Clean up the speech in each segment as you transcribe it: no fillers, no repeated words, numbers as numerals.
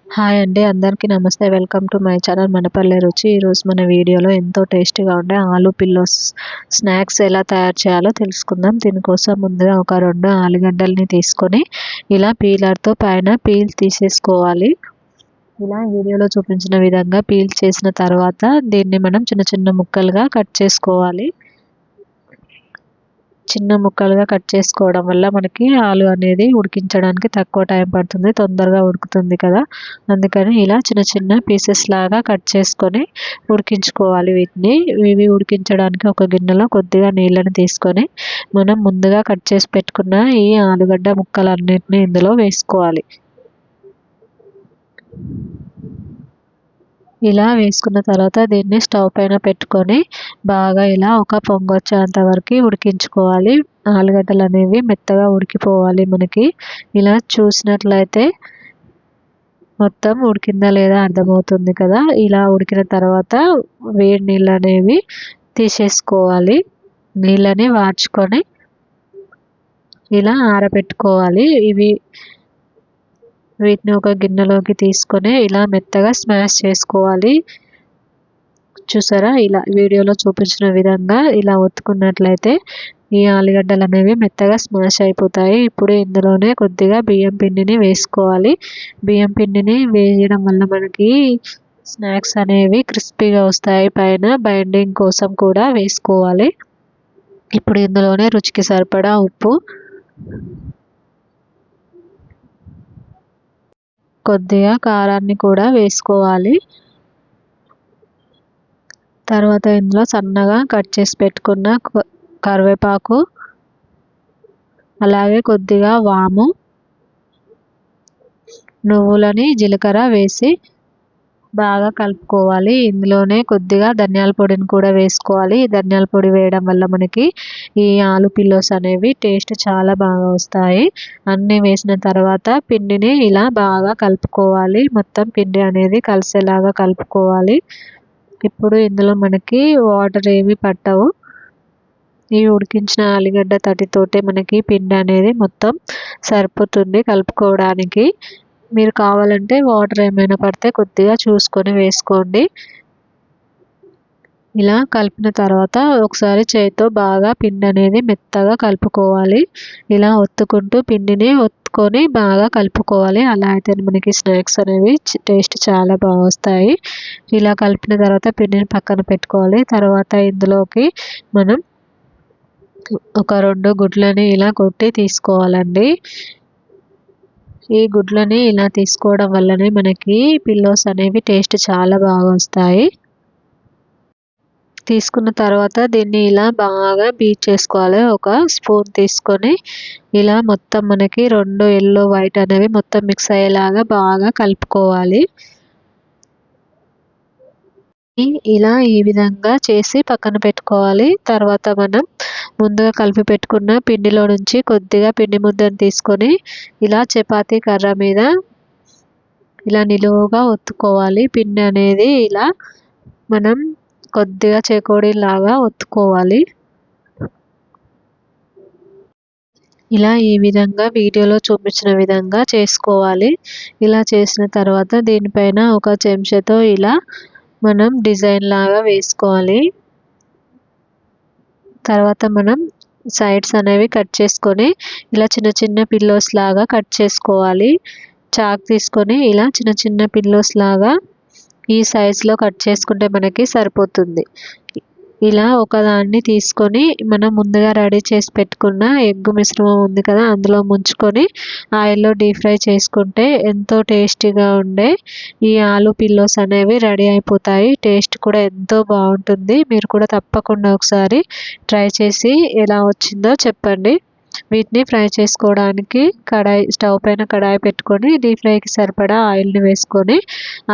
Hi అండి, అందరికీ నమస్తే. వెల్కమ్ టు మై ఛానల్ మనపల్లె రుచి. ఈరోజు మన వీడియోలో ఎంతో టేస్టీగా ఉండే ఆలు పిల్లోస్ స్నాక్స్ ఎలా తయారు చేయాలో తెలుసుకుందాం. దీనికోసం ముందుగా ఒక 2 ఆలుగడ్డల్ని తీసుకొని ఇలా పీలర్తో పైన పీల్ తీసేసుకోవాలి. ఇలా వీడియోలో చూపించిన విధంగా పీల్ చేసిన తర్వాత దీన్ని మనం చిన్న చిన్న ముక్కలుగా కట్ చేసుకోవాలి. చిన్న ముక్కలుగా కట్ చేసుకోవడం వల్ల మనకి ఆలు అనేది ఉడికించడానికి తక్కువ టైం పడుతుంది, తొందరగా ఉడుకుతుంది కదా. అందుకని ఇలా చిన్న చిన్న పీసెస్ లాగా కట్ చేసుకొని ఉడికించుకోవాలి. ఇవి ఉడికించడానికి ఒక గిన్నెలో కొద్దిగా నీళ్ళని తీసుకొని మనం ముందుగా కట్ చేసి పెట్టుకున్న ఈ ఆలుగడ్డ ముక్కలన్నిటిని ఇందులో వేసుకోవాలి. ఇలా వేసుకున్న తర్వాత దీన్ని స్టవ్ పైన పెట్టుకొని బాగా ఇలా ఒక పొంగు వచ్చేంత వరకు ఉడికించుకోవాలి. ఆలుగడ్డలు అనేవి మెత్తగా ఉడికిపోవాలి. మనకి ఇలా చూసినట్లయితే మొత్తం ఉడికిందా లేదా అర్థమవుతుంది కదా. ఇలా ఉడికిన తర్వాత వేడి నీళ్ళు అనేవి తీసేసుకోవాలి. నీళ్ళని వార్చుకొని ఇలా ఆరబెట్టుకోవాలి. వీటిని ఒక గిన్నెలోకి తీసుకొని ఇలా మెత్తగా స్మాష్ చేసుకోవాలి. చూసారా, ఇలా వీడియోలో చూపించిన విధంగా ఇలా ఒత్తుకున్నట్లయితే ఈ ఆలుగడ్డలు అనేవి మెత్తగా స్మాష్ అయిపోతాయి. ఇప్పుడు ఇందులోనే కొద్దిగా బియ్యం పిండిని వేసుకోవాలి. బియ్యం పిండిని వేయడం వల్ల మనకి స్నాక్స్ అనేవి క్రిస్పీగా వస్తాయి. పైన బైండింగ్ కోసం కూడా వేసుకోవాలి. ఇప్పుడు ఇందులోనే రుచికి సరిపడా ఉప్పు, కొద్దిగా కారాన్ని కూడా వేసుకోవాలి. తర్వాత ఇందులో సన్నగా కట్ చేసి పెట్టుకున్న కరివేపాకు, అలాగే కొద్దిగా వాము, నువ్వులని జీలకర్ర వేసి బాగా కలుపుకోవాలి. ఇందులోనే కొద్దిగా ధనియాల పొడిని కూడా వేసుకోవాలి. ధనియాల పొడి వేయడం వల్ల మనకి ఈ ఆలు పిల్లోస్ అనేవి టేస్ట్ చాలా బాగా వస్తాయి. అన్నీ వేసిన తర్వాత పిండిని ఇలా బాగా కలుపుకోవాలి. మొత్తం పిండి అనేది కలిసేలాగా కలుపుకోవాలి. ఇప్పుడు ఇందులో మనకి వాటర్ ఏమి పట్టవు. ఈ ఉడికించిన ఆలుగడ్డ తడితోటే మనకి పిండి అనేది మొత్తం సరిపోతుంది కలుపుకోవడానికి. మీరు కావాలంటే వాటర్ ఏమైనా పడితే కొద్దిగా చూసుకొని వేసుకోండి. ఇలా కలిపిన తర్వాత ఒకసారి చేతితో బాగా పిండి అనేది మెత్తగా కలుపుకోవాలి. ఇలా ఒత్తుకుంటూ పిండిని ఒత్తుకొని బాగా కలుపుకోవాలి. అలా అయితే మనకి స్నాక్స్ అనేవి టేస్ట్ చాలా బాగా వస్తాయి. ఇలా కలిపిన తర్వాత పిండిని పక్కన పెట్టుకోవాలి. తర్వాత ఇందులోకి మనం ఒక 2 గుడ్లని ఇలా కొట్టి తీసుకోవాలండి. ఈ గుడ్లని ఇలా తీసుకోవడం వల్లనే మనకి పిల్లోస్ అనేవి టేస్ట్ చాలా బాగా వస్తాయి. తీసుకున్న తర్వాత దీన్ని ఇలా బాగా బీట్ చేసుకోవాలి. ఒక స్పూన్ తీసుకొని ఇలా మొత్తం మనకి 2 ఎల్లో వైట్ అనేవి మొత్తం మిక్స్ అయ్యేలాగా బాగా కలుపుకోవాలి. ఇలా ఈ విధంగా చేసి పక్కన పెట్టుకోవాలి. తర్వాత మనం ముందుగా కలిపి పెట్టుకున్న పిండిలో నుంచి కొద్దిగా పిండి ముద్దను తీసుకొని ఇలా చపాతీ కర్ర మీద ఇలా నిలువుగా ఒత్తుకోవాలి. పిండి అనేది ఇలా మనం కొద్దిగా చేకోడీలాగా ఒత్తుకోవాలి. ఇలా ఈ విధంగా వీడియోలో చూపించిన విధంగా చేసుకోవాలి. ఇలా చేసిన తర్వాత దీనిపైన ఒక చెంచాతో ఇలా మనం డిజైన్ లాగా వేసుకోవాలి. తర్వాత మనం సైడ్స్ అనేవి కట్ చేసుకొని ఇలా చిన్న చిన్న పిల్లోస్ లాగా కట్ చేసుకోవాలి. చాక్ తీసుకొని ఇలా చిన్న చిన్న పిల్లోస్ లాగా ఈ సైజులో కట్ చేసుకుంటే మనకి సరిపోతుంది. ఇలా ఒకదాన్ని తీసుకొని మనం ముందుగా రెడీ చేసి పెట్టుకున్న ఎగ్ మిశ్రమం ఉంది కదా, అందులో ముంచుకొని ఆయిల్లో డీప్ ఫ్రై చేసుకుంటే ఎంతో టేస్టీగా ఉండే ఈ ఆలు పిల్లోస్ అనేవి రెడీ అయిపోతాయి. టేస్ట్ కూడా ఎంతో బాగుంటుంది. మీరు కూడా తప్పకుండా ఒకసారి ట్రై చేసి ఎలా వచ్చిందో చెప్పండి. వీటిని ఫ్రై చేసుకోవడానికి స్టవ్ పైన కడాయి పెట్టుకొని డీప్ ఫ్రైకి సరిపడా ఆయిల్ని వేసుకొని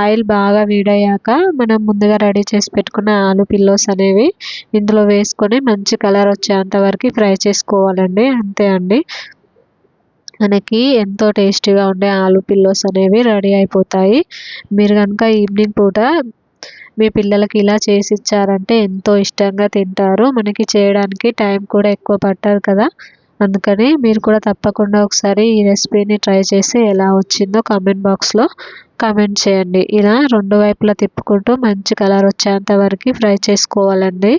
ఆయిల్ బాగా వేడయ్యాక మనం ముందుగా రెడీ చేసి పెట్టుకున్న ఆలు పిల్లోస్ అనేవి ఇందులో వేసుకొని మంచి కలర్ వచ్చేంత వరకు ఫ్రై చేసుకోవాలండి. అంతే అండి, మనకి ఎంతో టేస్టీగా ఉండే ఆలు పిల్లోస్ అనేవి రెడీ అయిపోతాయి. మీరు కనుక ఈవినింగ్ పూట మీ పిల్లలకి ఇలా చేసి ఇచ్చారంటే ఎంతో ఇష్టంగా తింటారు. మనకి చేయడానికి టైం కూడా ఎక్కువ పట్టదు కదా. అందుకని మీరు కూడా తప్పకుండా ఒకసారి ఈ రెసిపీని ట్రై చేసి ఎలా వచ్చిందో కామెంట్ బాక్స్లో కామెంట్ చేయండి. ఇలా రెండు వైపులా తిప్పుకుంటూ మంచి కలర్ వచ్చేంత వరకు ఫ్రై చేసుకోవాలండి.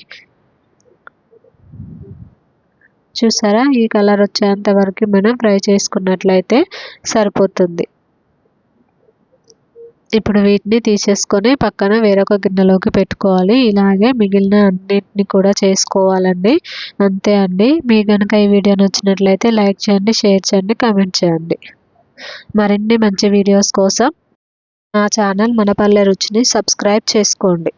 చూసారా, ఈ కలర్ వచ్చేంత వరకు మనం ఫ్రై చేసుకున్నట్లయితే సరిపోతుంది. ఇప్పుడు వీటిని తీసేసుకొని పక్కన వేరొక గిన్నెలోకి పెట్టుకోవాలి. ఇలాగే మిగిలిన అన్నిటిని కూడా చేసుకోవాలండి. అంతే అండి. మీకు కనుక ఈ వీడియో నచ్చినట్లయితే లైక్ చేయండి, షేర్ చేయండి, కామెంట్ చేయండి. మరిన్ని మంచి వీడియోస్ కోసం నా ఛానల్ మన పల్లె రుచిని సబ్స్క్రైబ్ చేసుకోండి.